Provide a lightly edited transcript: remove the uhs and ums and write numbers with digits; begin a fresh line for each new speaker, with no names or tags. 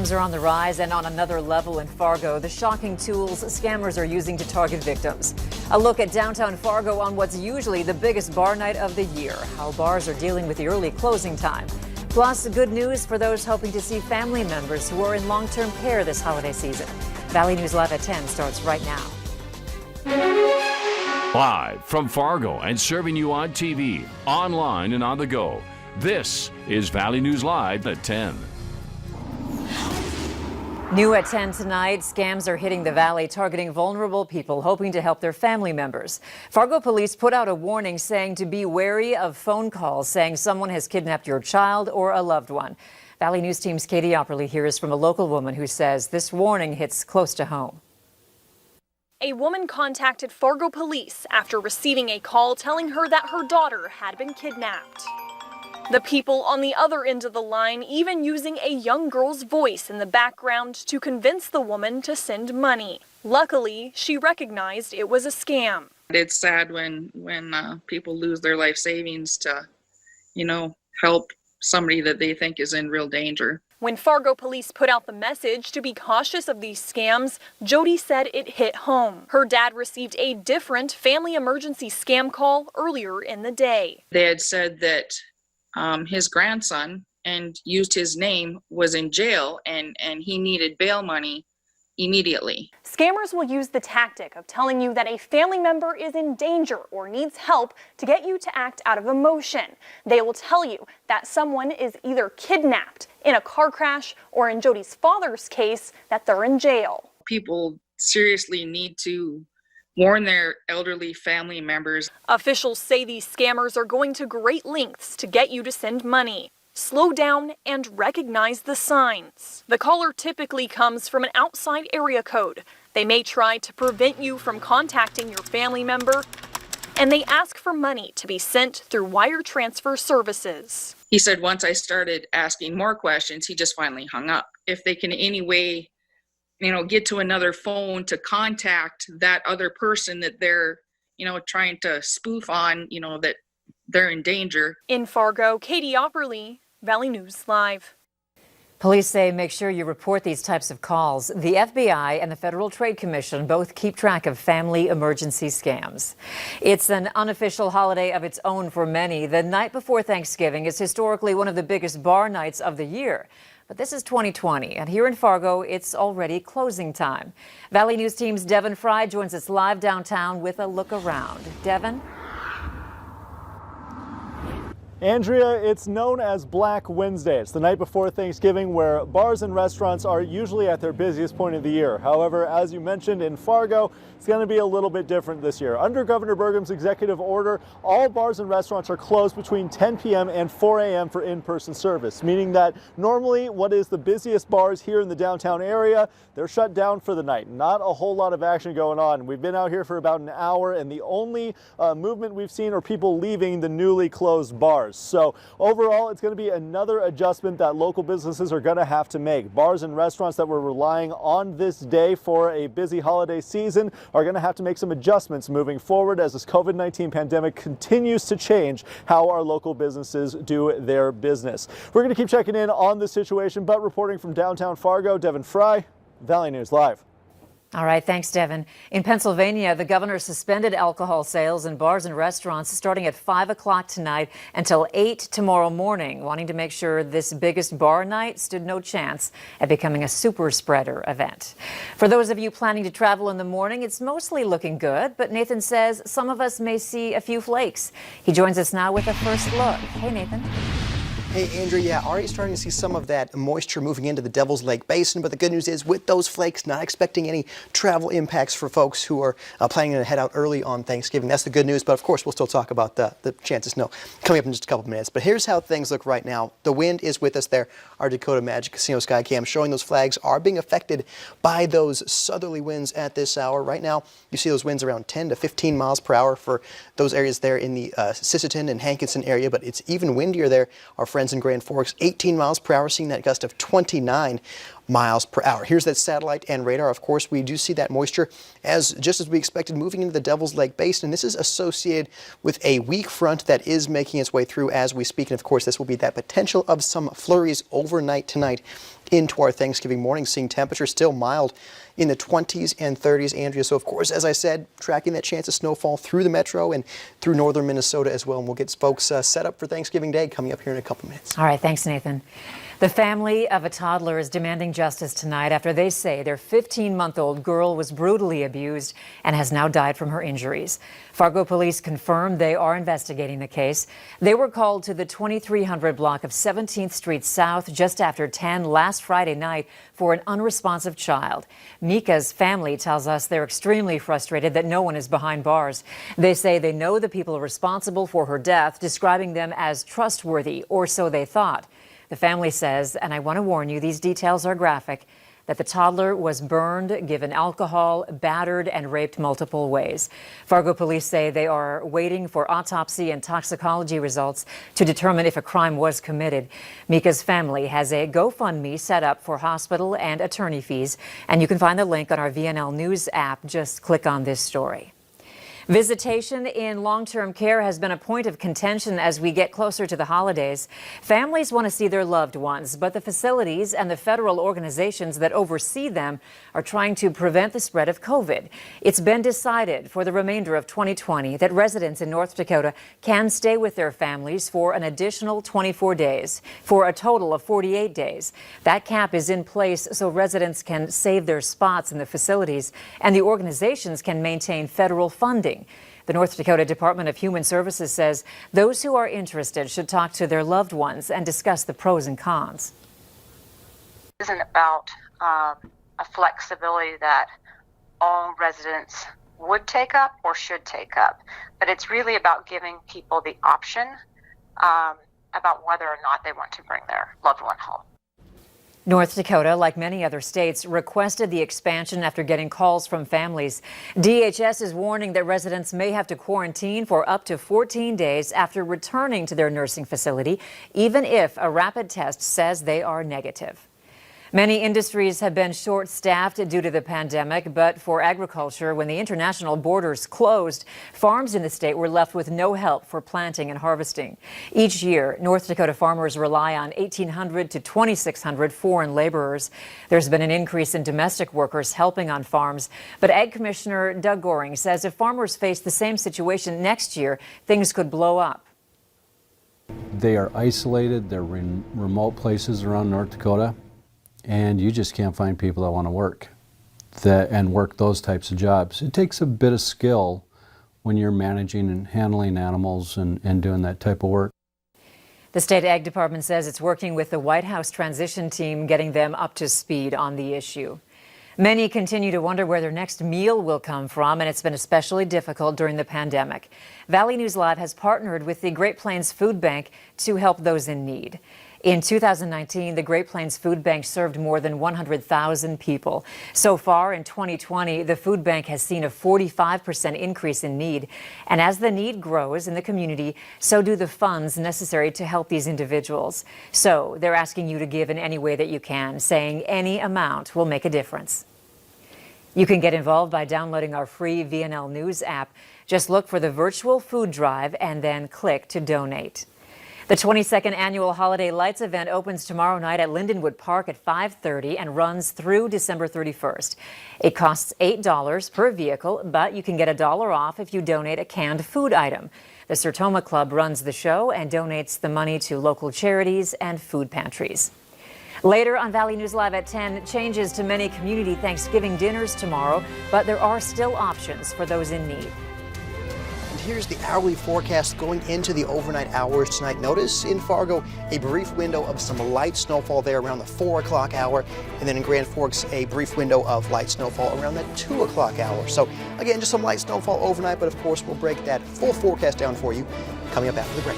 Scams are on the rise, and on another level in Fargo, the shocking tools scammers are using to target victims. A look at downtown Fargo on what's usually the biggest bar night of the year, how bars are dealing with the early closing time. Plus, good news for those hoping to see family members who are in long-term care this holiday season. Valley News Live at 10 starts right now.
Live from Fargo and serving you on TV, online and on the go. This is Valley News Live at 10.
New at 10 tonight, scams are hitting the valley, targeting vulnerable people hoping to help their family members. Fargo police put out a warning saying to be wary of phone calls saying someone has kidnapped your child or a loved one. Valley News Team's Katie Opperly hears from a local woman who says this warning hits close to home.
A woman contacted Fargo police after receiving a call telling her that her daughter had been kidnapped. The people on the other end of the line even using a young girl's voice in the background to convince the woman to send money. Luckily, she recognized it was a scam.
It's sad when people lose their life savings to, help somebody that they think is in real danger.
When Fargo police put out the message to be cautious of these scams, Jody said it hit home. Her dad received a different family emergency scam call earlier in the day.
They had said that his grandson, and used his name, was in jail and he needed bail money immediately.
Scammers will use the tactic of telling you that a family member is in danger or needs help to get you to act out of emotion. They will tell you that someone is either kidnapped in a car crash or, in Jody's father's case, that they're in jail.
People seriously need to warn their elderly family members.
Officials say these scammers are going to great lengths to get you to send money. Slow down and recognize the signs. The caller typically comes from an outside area code. They may try to prevent you from contacting your family member, and they ask for money to be sent through wire transfer services.
He said once I started asking more questions, he just finally hung up. If they can in any way, get to another phone to contact that other person that they're, trying to spoof on, that they're in danger.
In Fargo, Katie Opperly, Valley News Live.
Police say make sure you report these types of calls. The FBI and the Federal Trade Commission both keep track of family emergency scams. It's an unofficial holiday of its own for many. The night before Thanksgiving is historically one of the biggest bar nights of the year. But this is 2020, and here in Fargo, it's already closing time. Valley News Team's Devin Fry joins us live downtown with a look around. Devin?
Andrea, it's known as Black Wednesday. It's the night before Thanksgiving where bars and restaurants are usually at their busiest point of the year. However, as you mentioned, in Fargo, it's going to be a little bit different this year. Under Governor Burgum's executive order, all bars and restaurants are closed between 10 p.m. and 4 a.m. for in-person service, meaning that normally what is the busiest bars here in the downtown area, they're shut down for the night. Not a whole lot of action going on. We've been out here for about an hour, and the only movement we've seen are people leaving the newly closed bars. So overall, it's going to be another adjustment that local businesses are going to have to make. Bars and restaurants that were relying on this day for a busy holiday season are going to have to make some adjustments moving forward as this COVID-19 pandemic continues to change how our local businesses do their business. We're going to keep checking in on the situation, but reporting from downtown Fargo, Devin Fry, Valley News Live.
All right, thanks, Devin. In Pennsylvania, the governor suspended alcohol sales in bars and restaurants starting at 5 o'clock tonight until 8 tomorrow morning, wanting to make sure this biggest bar night stood no chance at becoming a super spreader event. For those of you planning to travel in the morning, it's mostly looking good, but Nathan says some of us may see a few flakes. He joins us now with a first look. Hey, Nathan.
Hey, Andrew, already starting to see some of that moisture moving into the Devil's Lake Basin, but the good news is with those flakes, not expecting any travel impacts for folks who are planning to head out early on Thanksgiving. That's the good news, but of course we'll still talk about the chances of snow coming up in just a couple of minutes. But here's how things look right now. The wind is with us there. Our Dakota Magic Casino Sky Cam showing those flags are being affected by those southerly winds at this hour. Right now, you see those winds around 10 to 15 miles per hour for those areas there in the Sisseton and Hankinson area, but it's even windier there. Our friends in Grand Forks, 18 miles per hour, seeing that gust of 29 miles per hour. Here's that satellite and radar. Of course, we do see that moisture just as we expected moving into the Devil's Lake Basin. This is associated with a weak front that is making its way through as we speak. And of course, this will be that potential of some flurries overnight tonight into our Thanksgiving morning, seeing temperatures still mild in the 20s and 30s, Andrea. So, of course, as I said, tracking that chance of snowfall through the metro and through northern Minnesota as well. And we'll get folks set up for Thanksgiving Day coming up here in a couple minutes.
All right, thanks, Nathan. The family of a toddler is demanding justice tonight after they say their 15-month-old girl was brutally abused and has now died from her injuries. Fargo police confirmed they are investigating the case. They were called to the 2300 block of 17th Street South just after 10 last Friday night for an unresponsive child. Mika's family tells us they're extremely frustrated that no one is behind bars. They say they know the people responsible for her death, describing them as trustworthy, or so they thought. The family says, and I want to warn you, these details are graphic, that the toddler was burned, given alcohol, battered, and raped multiple ways. Fargo police say they are waiting for autopsy and toxicology results to determine if a crime was committed. Mika's family has a GoFundMe set up for hospital and attorney fees, and you can find the link on our VNL News app. Just click on this story. Visitation in long-term care has been a point of contention as we get closer to the holidays. Families want to see their loved ones, but the facilities and the federal organizations that oversee them are trying to prevent the spread of COVID. It's been decided for the remainder of 2020 that residents in North Dakota can stay with their families for an additional 24 days, for a total of 48 days. That cap is in place so residents can save their spots in the facilities and the organizations can maintain federal funding. The North Dakota Department of Human Services says those who are interested should talk to their loved ones and discuss the pros and cons.
It isn't about a flexibility that all residents would take up or should take up, but it's really about giving people the option about whether or not they want to bring their loved one home.
North Dakota, like many other states, requested the expansion after getting calls from families. DHS is warning that residents may have to quarantine for up to 14 days after returning to their nursing facility, even if a rapid test says they are negative. Many industries have been short-staffed due to the pandemic, but for agriculture, when the international borders closed, farms in the state were left with no help for planting and harvesting. Each year, North Dakota farmers rely on 1,800 to 2,600 foreign laborers. There's been an increase in domestic workers helping on farms, but Ag Commissioner Doug Goring says if farmers face the same situation next year, things could blow up.
They are isolated, they're in remote places around North Dakota. And you just can't find people that want to work and work those types of jobs. It takes a bit of skill when you're managing and handling animals and doing that type of work.
The state ag department says it's working with the White House transition team, getting them up to speed on the issue. Many continue to wonder where their next meal will come from, and it's been especially difficult during the pandemic. Valley News Live has partnered with the Great Plains Food Bank to help those in need. In 2019, the Great Plains Food Bank served more than 100,000 people. So far in 2020, the food bank has seen a 45% increase in need. And as the need grows in the community, so do the funds necessary to help these individuals. So they're asking you to give in any way that you can, saying any amount will make a difference. You can get involved by downloading our free VNL News app. Just look for the virtual food drive and then click to donate. The 22nd annual Holiday Lights event opens tomorrow night at Lindenwood Park at 5:30 and runs through December 31st. It costs $8 per vehicle, but you can get $1 off if you donate a canned food item. The Sertoma Club runs the show and donates the money to local charities and food pantries. Later on Valley News Live at 10, changes to many community Thanksgiving dinners tomorrow, but there are still options for those in need.
Here's the hourly forecast going into the overnight hours tonight. Notice in Fargo a brief window of some light snowfall there around the 4 o'clock hour, and then in Grand Forks a brief window of light snowfall around the 2 o'clock hour. So again, just some light snowfall overnight, but of course we'll break that full forecast down for you coming up after the break.